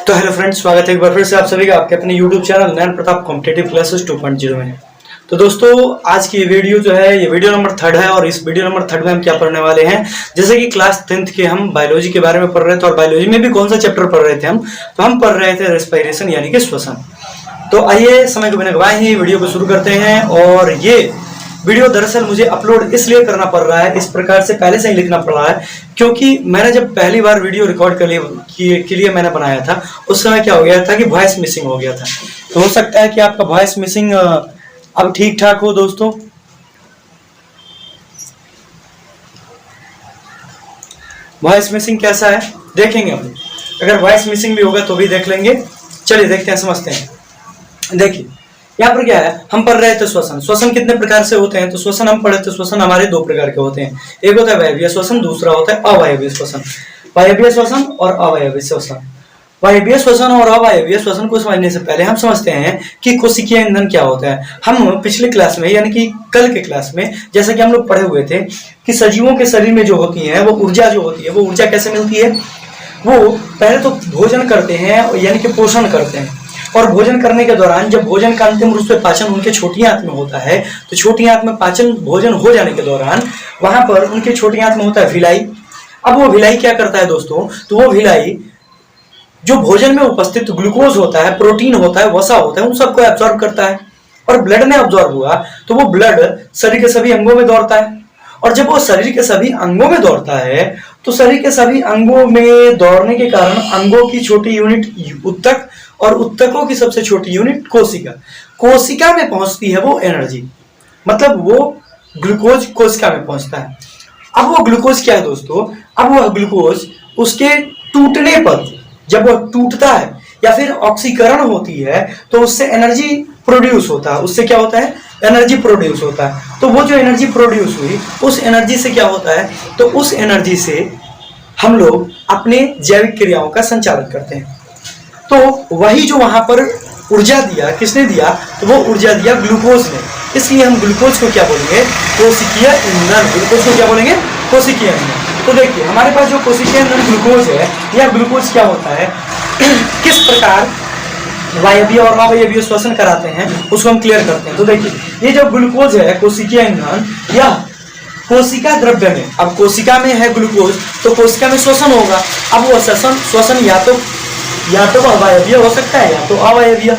तो hello friends, स्वागत है एक बार फिर से आप सभी का आपके अपने YouTube चैनल नैन प्रताप कॉम्पिटिटिव क्लासेस 2.0 में। तो दोस्तों, आज की वीडियो जो है ये वीडियो नंबर 3 है और इस वीडियो नंबर 3 में हम क्या पढ़ने वाले हैं। जैसे कि क्लास 10th के हम बायोलॉजी के बारे में पढ़ रहे थे और बायोलॉजी में भी कौन सा चैप्टर पढ़ रहे थे तो हम पढ़ रहे थे रेस्पिरेशन यानी कि श्वसन। तो आइए समय को बिना गवाए ही वीडियो को शुरू करते हैं। और ये वीडियो दरअसल मुझे अपलोड इसलिए करना पड़ रहा है, इस प्रकार से पहले से ही लिखना पड़ रहा है, क्योंकि मैंने जब पहली बार वीडियो रिकॉर्ड के लिए मैंने बनाया था, उस समय क्या हो गया था कि वॉइस मिसिंग हो गया था। तो हो सकता है कि आपका वॉइस मिसिंग अब ठीक ठाक हो। दोस्तों, वॉइस मिसिंग कैसा है देखेंगे हम। अगर वॉइस मिसिंग भी होगा तो भी देख लेंगे। चलिए देखते हैं, समझते हैं। देखिए यहाँ पर क्या है, हम पढ़ रहे थे श्वसन। श्वसन कितने प्रकार से होते हैं, तो श्वसन हम पढ़े थे। श्वसन हमारे दो प्रकार के होते हैं, एक होता है वायवीय श्वसन, दूसरा होता है अवायवीय श्वसन। वायवीय श्वसन और अवायवीय श्वसन। वायवीय श्वसन और अवायवीय श्वसन को समझने से पहले हम समझते हैं कि कोशिकीय ईंधन क्या होता है। हम पिछले क्लास में यानी कि कल के क्लास में जैसा कि हम लोग पढ़े हुए थे कि सजीवों के शरीर में जो होती है वो ऊर्जा जो होती है, वो ऊर्जा कैसे मिलती है। वो पहले तो भोजन करते हैं यानी कि पोषण करते हैं, और भोजन करने के दौरान जब भोजन का अंतिम रूप से पाचन उनके छोटी आंत में होता है, तो छोटी आंत में पाचन भोजन हो जाने के दौरान वहां पर उनके छोटी आंत में होता है भिलाई। अब वो भिलाई क्या करता है दोस्तों, तो वो भिलाई जो भोजन में उपस्थित ग्लूकोज होता है, प्रोटीन होता है, वसा होता है, उन सबको एब्जॉर्ब करता है। और ब्लड में एब्जॉर्ब हुआ तो वो ब्लड शरीर के सभी अंगों में दौड़ता है। और जब वो शरीर के सभी अंगों में दौड़ता है तो शरीर के सभी अंगों में दौड़ने के कारण अंगों की छोटी यूनिट ऊतक और ऊतकों की सबसे छोटी यूनिट कोशिका, कोशिका में पहुंचती है वो एनर्जी, मतलब वो ग्लूकोज कोशिका में पहुंचता है। अब वो ग्लूकोज क्या है दोस्तों, अब वह ग्लूकोज उसके टूटने पर, जब वह टूटता है या फिर ऑक्सीकरण होती है तो उससे एनर्जी प्रोड्यूस होता है। उससे क्या होता है, एनर्जी प्रोड्यूस होता है। तो वो जो एनर्जी प्रोड्यूस हुई उस एनर्जी से क्या होता है, तो उस एनर्जी से हम लोग अपने जैविक क्रियाओं का संचालन करते हैं। तो वही जो वहां पर ऊर्जा दिया, किसने दिया, तो वो ऊर्जा दिया ग्लूकोज ने। इसलिए हम ग्लूकोज को क्या बोलेंगे, कोशिकीय ईंधन। ग्लूकोज को क्या बोलेंगे, कोशिकीय ईंधन। तो देखिए हमारे पास जो कोशिकीय ईंधन ग्लूकोज है, यह ग्लूकोज क्या होता है, किस प्रकार वायवीय और अवायवीय श्वसन कराते हैं उसको हम क्लियर करते हैं। तो देखिए ये जो ग्लूकोज है कोशिकीय ईंधन, यह कोशिका द्रव्य में, अब कोशिका में है ग्लूकोज तो कोशिका में श्वसन होगा। अब वो श्वसन या तो अवायवीय हो सकता है या तो अवायवीय।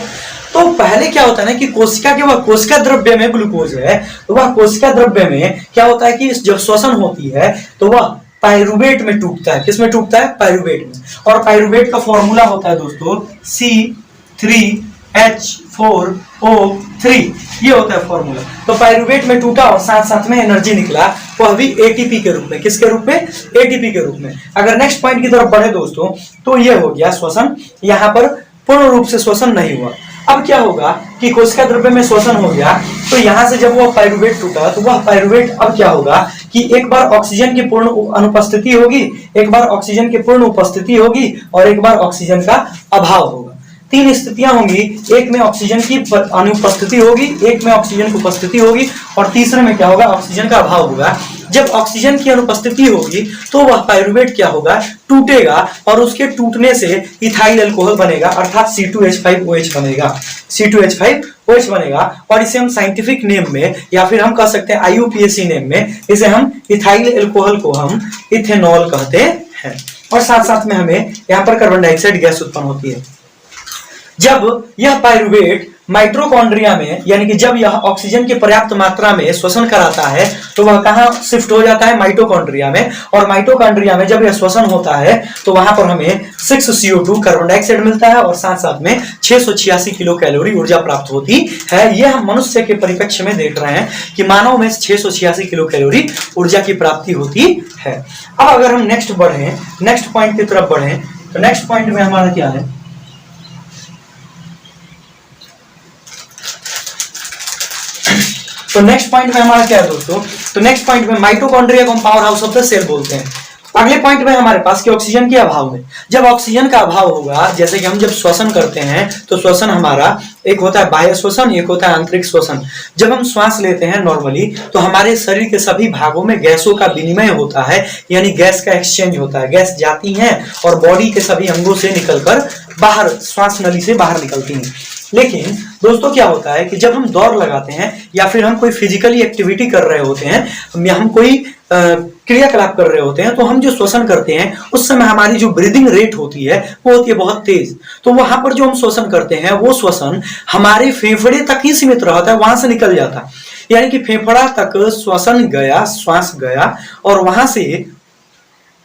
तो पहले क्या होता है ना कि कोशिका के वह कोशिका द्रव्य में ग्लूकोज है, तो वह कोशिका द्रव्य में क्या होता है कि जब श्वसन होती है तो वह पाइरुवेट में टूटता है। किसमें टूटता है, पाइरुवेट में। और पाइरुवेट का फॉर्मूला होता है दोस्तों C3H4O3, ये होता है फॉर्मूला। तो पाइरुवेट में टूटा और साथ साथ में एनर्जी निकला, वह भी एटीपी के रूप में। किसके रूप में, एटीपी के रूप में। अगर नेक्स्ट पॉइंट की तरफ बढ़े दोस्तों, तो ये हो गया श्वसन। यहाँ पर पूर्ण रूप से श्वसन नहीं हुआ। अब क्या होगा कि कोशिका द्रव्य में श्वसन हो गया, तो यहाँ से जब वह पाइरुवेट टूटा तो वह पाइरुवेट अब क्या होगा कि एक बार ऑक्सीजन की पूर्ण अनुपस्थिति होगी, एक बार ऑक्सीजन की पूर्ण उपस्थिति होगी और एक बार ऑक्सीजन का अभाव होगा। तीन स्थितियां होंगी, एक में ऑक्सीजन की अनुपस्थिति होगी, एक में ऑक्सीजन की उपस्थिति होगी और तीसरे में क्या होगा, ऑक्सीजन का अभाव होगा। जब ऑक्सीजन की अनुपस्थिति होगी तो वह पाइरुवेट क्या होगा, टूटेगा और उसके टूटने से इथाइल अल्कोहल बनेगा, अर्थात C2H5OH बनेगा। C2H5OH बनेगा और इसे हम साइंटिफिक नेम में या फिर हम कह सकते हैं IUPAC नेम में, इसे हम इथाइल अल्कोहल को हम इथेनॉल कहते हैं। और साथ साथ में हमें यहाँ पर कार्बन डाइऑक्साइड गैस उत्पन्न होती है। जब यह पाइरुवेट माइटोकॉन्ड्रिया में, यानी कि जब यह ऑक्सीजन की पर्याप्त मात्रा में श्वसन कराता है तो वह कहां शिफ्ट हो जाता है, माइटोकॉन्ड्रिया में। और माइटोकॉन्ड्रिया में जब यह श्वसन होता है तो वहां पर हमें 6CO2 कार्बन डाइऑक्साइड मिलता है और साथ साथ में 686 किलो कैलोरी ऊर्जा प्राप्त होती है। यह हम मनुष्य के परिप्रेक्ष्य में देख रहे हैं कि मानव में 686 किलो कैलोरी ऊर्जा की प्राप्ति होती है। अब अगर हम नेक्स्ट पॉइंट की तरफ बढ़े, तो नेक्स्ट पॉइंट में हमारा क्या है, तो नेक्स्ट पॉइंट में हमारा क्या है दोस्तों, तो नेक्स्ट पॉइंट में माइटोकॉन्ड्रिया को हम power house of the cell बोलते हैं। अगले पॉइंट में हमारे पास कि ऑक्सीजन के अभाव में, जब ऑक्सीजन का अभाव होगा, जैसे कि हम जब श्वसन करते हैं तो श्वसन हमारा एक होता है बाह्य श्वसन, एक होता है आंतरिक श्वसन। जब हम श्वास लेते हैं नॉर्मली तो हमारे शरीर के सभी भागों में गैसों का विनिमय होता है, यानी गैस का एक्सचेंज होता है। गैस जाती है और बॉडी के सभी अंगों से निकलकर बाहर श्वास नली से बाहर निकलती हैं। लेकिन दोस्तों क्या होता है कि जब हम दौड़ लगाते हैं या फिर हम कोई फिजिकली एक्टिविटी कर रहे होते हैं या हम कोई क्रियाकलाप कर रहे होते हैं, तो हम जो श्वसन करते हैं उस समय हमारी जो ब्रीदिंग रेट होती है वो होती है बहुत तेज। तो वहां पर जो हम श्वसन करते हैं वो श्वसन हमारे फेफड़े तक ही सीमित रहता है, वहां से निकल जाता है, यानी कि फेफड़ा तक श्वसन गया, श्वास गया और वहां से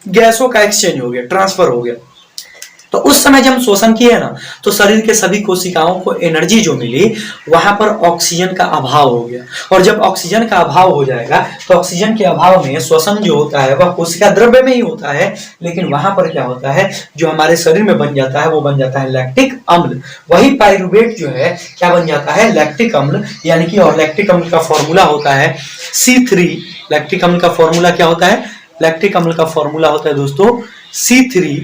गैसों का एक्सचेंज हो गया, ट्रांसफर हो गया। तो उस समय जब हम श्वसन किए ना तो शरीर के सभी कोशिकाओं को एनर्जी जो मिली, वहां पर ऑक्सीजन का अभाव हो गया। और जब ऑक्सीजन का अभाव हो जाएगा तो ऑक्सीजन के अभाव में श्वसन जो होता है वह कोशिका द्रव्य में ही होता है, लेकिन वहां पर क्या होता है, जो हमारे शरीर में बन जाता है वो बन जाता है लैक्टिक अम्ल। वही पाइरुवेट जो है क्या बन जाता है, लैक्टिक अम्ल, यानी कि और लैक्टिक अम्ल का फॉर्मूला होता है C3। लैक्टिक अम्ल का फॉर्मूला क्या होता है, लैक्टिक अम्ल का फॉर्मूला होता है दोस्तों C3,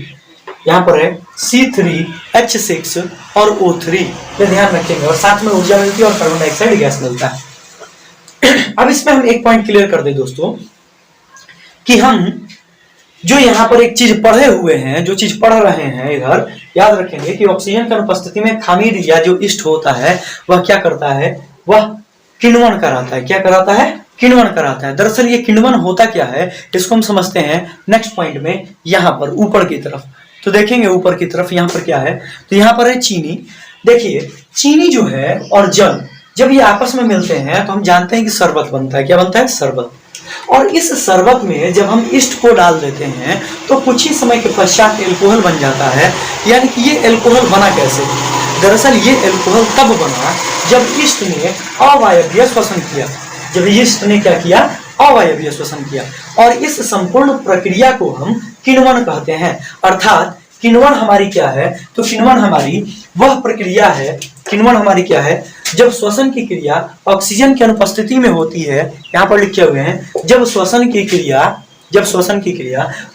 यहाँ पर है C3H6 और O3, ये ध्यान रखेंगे। और साथ में ऊर्जा मिलती है और कार्बन डाइऑक्साइड गैस मिलता है। अब इसमें हम एक पॉइंट क्लियर कर दें दोस्तों कि हम जो यहाँ पर एक चीज पढ़े हुए हैं, जो चीज पढ़ रहे हैं इधर, याद रखेंगे कि ऑक्सीजन की अनुपस्थिति में खमीर या जो ईस्ट होता है वह क्या करता है, वह किण्वन कराता है। क्या कराता है, किण्वन कराता है। दरअसल ये किण्वन होता क्या है इसको हम समझते हैं नेक्स्ट पॉइंट में, यहाँ पर ऊपर की तरफ। तो देखेंगे ऊपर की तरफ यहाँ पर क्या है, तो यहाँ पर है चीनी। देखिए चीनी जो है और जल जब ये आपस में मिलते हैं तो हम जानते हैं कि शरबत बनता है। क्या बनता है, शरबत। और इस शरबत में जब हम ईस्ट को डाल देते हैं तो कुछ ही समय के पश्चात एल्कोहल बन जाता है। यानी कि ये एल्कोहल बना कैसे, दरअसल ये एल्कोहल तब बना जब ईस्ट ने अवायवीय श्वसन किया। जब ईस्ट ने क्या किया, अवायवीय श्वसन किया। और इस संपूर्ण प्रक्रिया को हम किण्वन कहते हैं। अर्थात किण्वन हमारी क्या है, तो किण्वन हमारी वह प्रक्रिया है, किण्वन हमारी क्या है, जब श्वसन की क्रिया ऑक्सीजन की अनुपस्थिति में होती है। यहाँ पर लिखे हुए हैं, जब श्वसन की क्रिया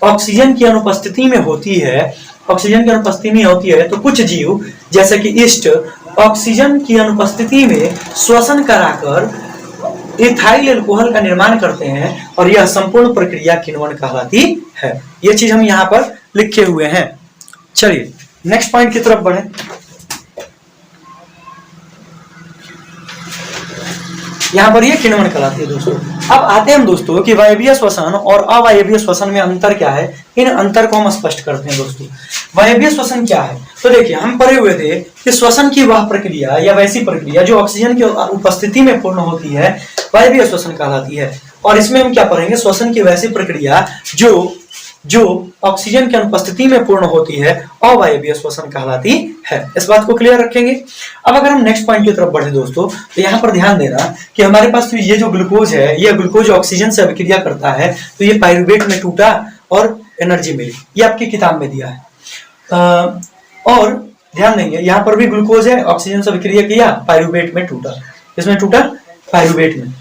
ऑक्सीजन की अनुपस्थिति में होती है, ऑक्सीजन की अनुपस्थिति में होती है, तो कुछ जीव जैसे कि ईस्ट ऑक्सीजन की अनुपस्थिति में श्वसन कराकर इथाइल एल्कोहल का निर्माण करते हैं और यह संपूर्ण प्रक्रिया किण्वन कहलाती है। यह चीज हम यहाँ पर लिखे हुए हैं। चलिए नेक्स्ट पॉइंट की तरफ बढ़े। यहाँ पर यह किण्वन कहलाती है दोस्तों। अब आते हैं हम दोस्तों कि वायवीय श्वसन और अवायवीय श्वसन में अंतर क्या है। इन अंतर को हम स्पष्ट करते हैं दोस्तों। वायवीय श्वसन क्या है, तो देखिए हम पढ़े हुए थे कि श्वसन की वह प्रक्रिया या वैसी प्रक्रिया जो ऑक्सीजन की उपस्थिति में पूर्ण होती है वायवीय श्वसन कहलाती है। और इसमें हम क्या पढ़ेंगे, श्वसन की वैसी प्रक्रिया जो ऑक्सीजन की अनुपस्थिति में पूर्ण होती है अवायवीय श्वसन कहलाती है। इस बात को क्लियर रखेंगे। अब अगर हम नेक्स्ट पॉइंट की तरफ बढ़े दोस्तों, तो यहाँ पर ध्यान देना कि हमारे पास तो ये जो ग्लूकोज है, ये ग्लूकोज ऑक्सीजन से अभिक्रिया करता है, तो ये पाइरुवेट में टूटा और एनर्जी मिली। ये आपकी किताब में दिया है। और ध्यान देंगे यहाँ पर भी ग्लूकोज है, ऑक्सीजन से अभिक्रिया किया, पाइरुवेट में टूटा। इसमें टूटा पाइरुवेट में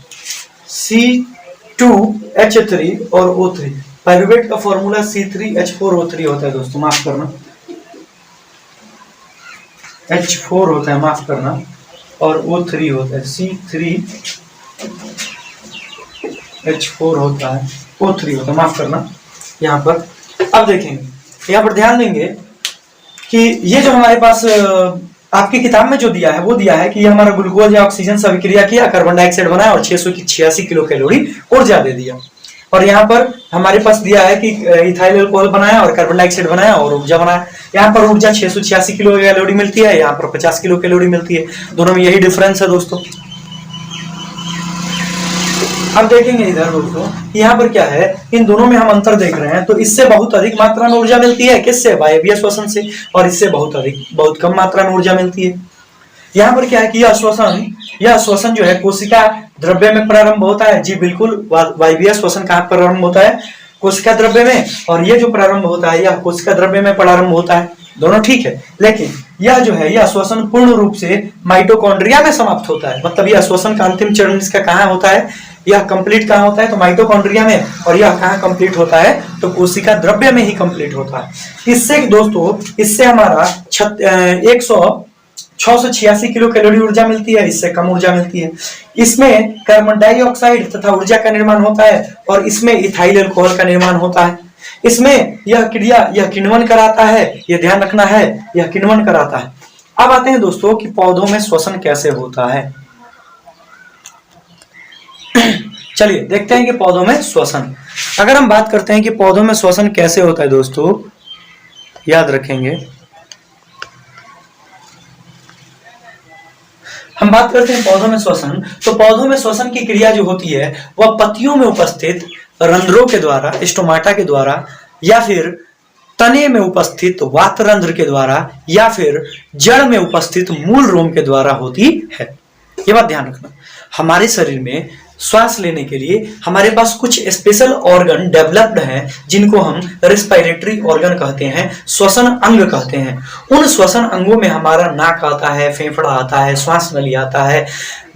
C2H3 और O3। पाइरुवेट का फॉर्मूला C3H4O3 होता है दोस्तों, माफ करना, H4 होता है, माफ करना, और O3 होता है, C3H4 होता है, O3 होता है, माफ करना यहाँ पर। अब देखेंगे यहाँ पर ध्यान देंगे कि ये जो हमारे पास आपकी किताब में जो दिया है वो दिया है कि ये हमारा ग्लूकोज या ऑक्सीजन से अभिक्रिया किया, कार्बन डाइऑक्साइड बनाया और 686 किलो कैलोरी ऊर्जा दे दिया। और यहाँ पर हमारे पास दिया है कि इथाइल अल्कोहल बनाया और कार्बन डाइऑक्साइड बनाया और ऊर्जा बनाया। यहाँ पर ऊर्जा 686 किलो कैलोरी मिलती है, यहाँ पर 50 किलो कैलोरी मिलती है। दोनों में यही डिफरेंस है दोस्तों। अब देखेंगे इधर दोस्तों, यहाँ पर क्या है, इन दोनों में हम अंतर देख रहे हैं। तो इससे बहुत अधिक मात्रा में ऊर्जा मिलती है, किससे, वायवीय श्वसन से, और इससे बहुत कम मात्रा में ऊर्जा मिलती है। यहाँ पर क्या है कि यह श्वसन जो है कोशिका द्रव्य में प्रारंभ होता है। जी बिल्कुल, वायवीय श्वसन कहाँ प्रारंभ होता है, कोशिका द्रव्य में, और ये जो प्रारंभ होता है यह कोशिका द्रव्य में प्रारंभ होता है। दोनों ठीक है, लेकिन यह जो है यह श्वसन पूर्ण रूप से माइटोकॉन्ड्रिया में समाप्त होता है। मतलब यह श्वसन का अंतिम चरण इसका कहाँ होता है, यह कंप्लीट कहाँ होता है, तो माइटोकॉन्ड्रिया में। और यह कहाँ कंप्लीट होता है, तो कोशिका द्रव्य में ही कंप्लीट होता है। इससे दोस्तों, इससे हमारा 686 किलो कैलोरी ऊर्जा मिलती है, इससे कम ऊर्जा मिलती है। इसमें कार्बन डाइऑक्साइड तथा ऊर्जा का निर्माण होता है और इसमें इथाइल अल्कोहल का निर्माण होता है। इसमें यह क्रिया यह किण्वन कराता है, यह ध्यान रखना है, यह किण्वन कराता है। अब आते हैं दोस्तों कि पौधों में श्वसन कैसे होता है। चलिए देखते हैं कि पौधों में श्वसन, अगर हम बात करते हैं कि पौधों में श्वसन कैसे होता है दोस्तों, याद रखेंगे हम बात करते हैं पौधों में श्वसन, तो पौधों में श्वसन की क्रिया जो होती है वह पत्तियों में उपस्थित रंध्रों के द्वारा, स्टोमाटा के द्वारा, या फिर तने में उपस्थित वातरंध्र के द्वारा, या फिर जड़ में उपस्थित मूल रोम के द्वारा होती है। ये बात ध्यान रखना। हमारे शरीर में श्वास लेने के लिए हमारे पास कुछ स्पेशल ऑर्गन डेवलप्ड हैं जिनको हम रेस्पिरेटरी ऑर्गन कहते हैं, श्वसन अंग कहते हैं। उन श्वसन अंगों में हमारा नाक आता है, फेफड़ा आता है, श्वास नली आता है,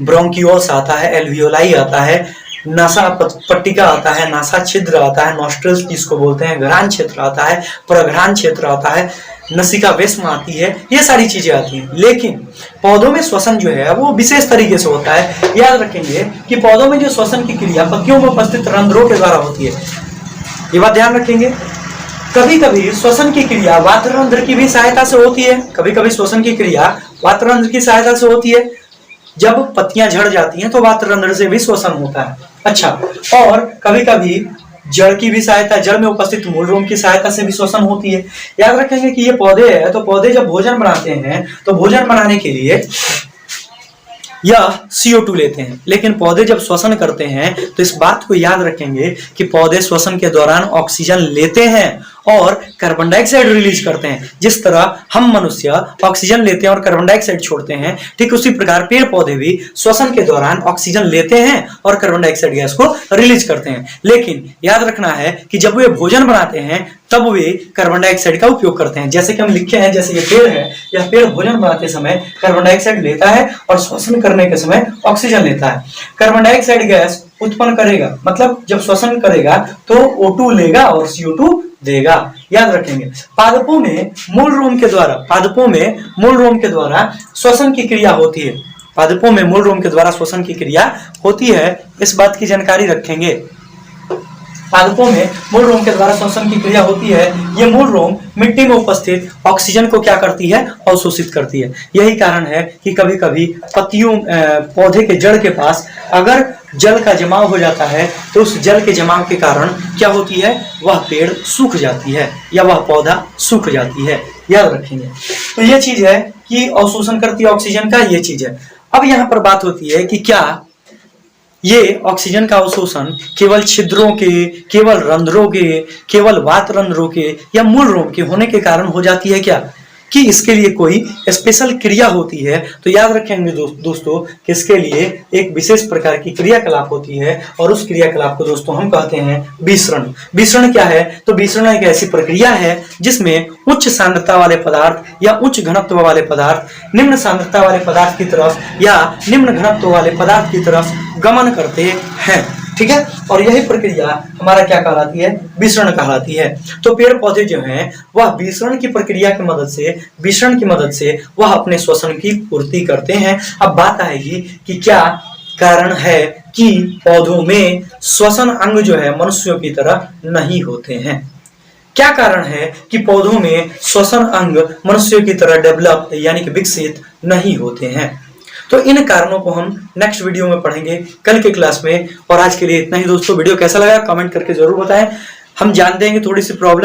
ब्रोंकियोल्स आता है, एल्वियोलाई आता है, नासा पट्टिका आता है, नासा छिद्र आता है, नॉस्ट्रल्स जिसको बोलते हैं, घ्राण क्षेत्र आता है, प्रघ्राण क्षेत्र आता है, नसिका वेश्म आती है, ये सारी चीजें आती हैं। लेकिन पौधों में श्वसन जो है वो विशेष तरीके से होता है। याद रखेंगे कि पौधों में जो श्वसन की क्रिया पत्तियों में उपस्थित रंध्रों के द्वारा होती है, ये बात ध्यान रखेंगे। कभी कभी श्वसन की क्रिया वातरंध्र की भी सहायता से होती है, कभी कभी श्वसन की क्रिया वातरंध्र की सहायता से होती है। जब पत्तियां झड़ जाती हैं तो वातरंध्र से भी श्वसन होता है। अच्छा, और कभी कभी जड़ की भी सहायता, जड़ में उपस्थित मूल रोम की सहायता से भी श्वसन होती है। याद रखेंगे कि ये पौधे हैं, तो पौधे जब भोजन बनाते हैं तो भोजन बनाने के लिए यह CO2 लेते हैं, लेकिन पौधे जब श्वसन करते हैं तो इस बात को याद रखेंगे कि पौधे श्वसन के दौरान ऑक्सीजन लेते हैं और कार्बन डाइऑक्साइड रिलीज करते हैं। जिस तरह हम मनुष्य ऑक्सीजन लेते हैं और कार्बन डाइऑक्साइड छोड़ते हैं, ठीक उसी प्रकार पेड़ पौधे भी श्वसन के दौरान ऑक्सीजन लेते हैं और कार्बन डाइऑक्साइड गैस को रिलीज करते हैं। लेकिन याद रखना है कि जब वे भोजन बनाते हैं तब वे कार्बन डाइऑक्साइड का उपयोग करते हैं। जैसे कि हम लिखे हैं, जैसे ये पेड़ है, यह पेड़ भोजन बनाते समय कार्बन डाइऑक्साइड लेता है और श्वसन करने के समय ऑक्सीजन लेता है। कार्बन डाइऑक्साइड गैस उत्पन्न करेगा, मतलब जब श्वसन करेगा तो O2 लेगा और CO2 देगा। याद रखेंगे। पादपों में मूल रोम के द्वारा, पादपों में मूल रोम के द्वारा श्वसन की क्रिया होती है। पादपों में मूल रोम के द्वारा श्वसन की क्रिया होती है, इस बात की जानकारी रखेंगे। पादपों में मूल रोम के द्वारा श्वसन की क्रिया होती है। ये मूल रोम मिट्टी में उपस्थित ऑक्सीजन को क्या करती है, अवशोषित करती है। यही कारण है कि कभी कभी पत्तियों पौधे के जड़ के पास अगर जल का जमाव हो जाता है तो उस जल के जमाव के कारण क्या होती है, वह पेड़ सूख जाती है या वह पौधा सूख जाती है। याद रखेंगे। तो ये चीज है कि अवशोषण करती है ऑक्सीजन का, ये चीज है। अब यहाँ पर बात होती है कि क्या ये ऑक्सीजन का अवशोषण केवल छिद्रों के, केवल रंध्रों के, केवल वातरंध्रों के या मूल रोम के होने के कारण हो जाती है क्या, कि इसके लिए कोई स्पेशल क्रिया होती है? तो याद रखेंगे दोस्तों कि इसके लिए एक विशेष प्रकार की क्रियाकलाप होती है और उस क्रियाकलाप को दोस्तों हम कहते हैं विसरण। विसरण क्या है? तो विसरण एक ऐसी प्रक्रिया है जिसमें उच्च सांद्रता वाले पदार्थ या उच्च घनत्व वाले पदार्थ निम्न सांद्रता वाले पदार्थ की तरफ या निम्न घनत्व वाले पदार्थ की तरफ गमन करते हैं। ठीक है, और यही प्रक्रिया हमारा क्या कहलाती है, विसरण कहलाती है। तो पेड़ पौधे जो हैं वह विसरण की प्रक्रिया की मदद से, विसरण की मदद से वह अपने श्वसन की पूर्ति करते हैं। अब बात आएगी कि क्या कारण है कि पौधों में श्वसन अंग जो है मनुष्यों की तरह नहीं होते हैं। क्या कारण है कि पौधों में श्वसन अंग मनुष्यों की तरह डेवलप यानी कि विकसित नहीं होते हैं? तो इन कारणों को हम नेक्स्ट वीडियो में पढ़ेंगे कल के क्लास में। और आज के लिए इतना ही दोस्तों। वीडियो कैसा लगा कमेंट करके जरूर बताएं। हम जानते हैं कि थोड़ी सी प्रॉब्लम